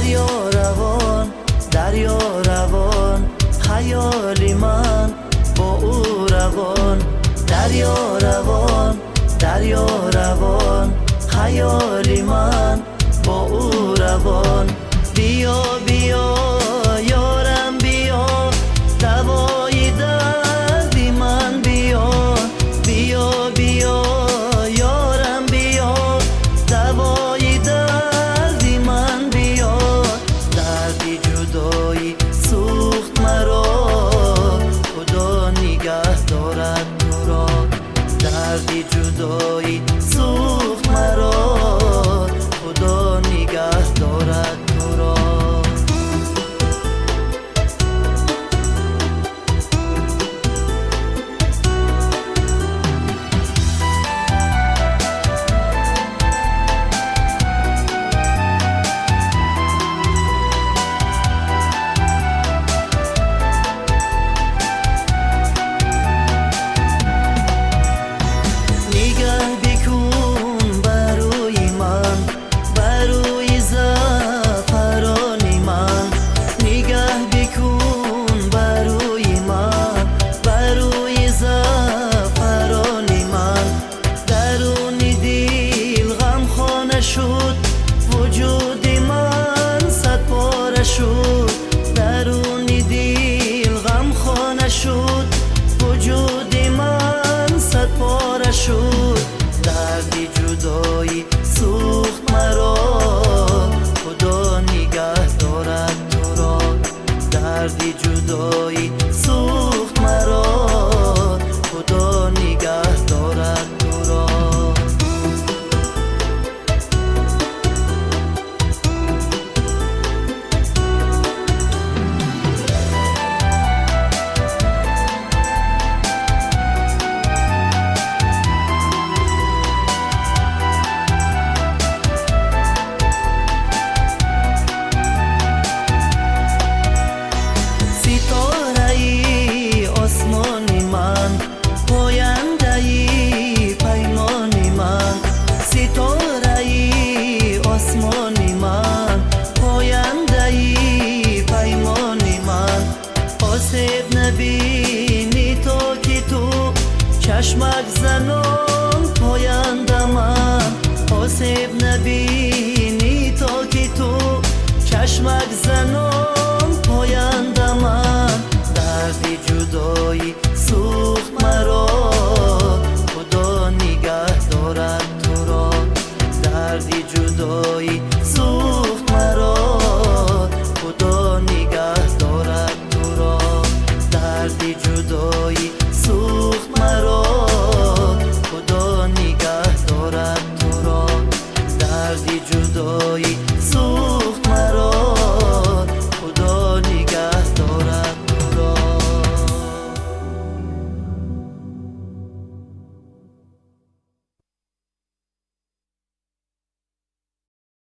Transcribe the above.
دریا روان خیالی من با او روان. دریا روان خیالی من با او روان. بیا بیا یارم بیا دوای دردی من بیا. بیا بیا یارم بیا دوای دردی من بیا. دردی جدایی سوخت مرا خدا نگه دارد تو را. دردی جدایی سوخت مرا خدا نگه دارد تو را. وجودی من صد پاره شد درون دل غم خانه شد. وجودی من صد پاره شد. دردی جدایی سوخت مرا خدا نگه دارد تو را. دردی جدایی سوخت مرا خدا نگه دارد تو را. آسیب نبینی تا که تو چشمک زنان پاینده من. آسیب نبینی تا که تو چشمک زنان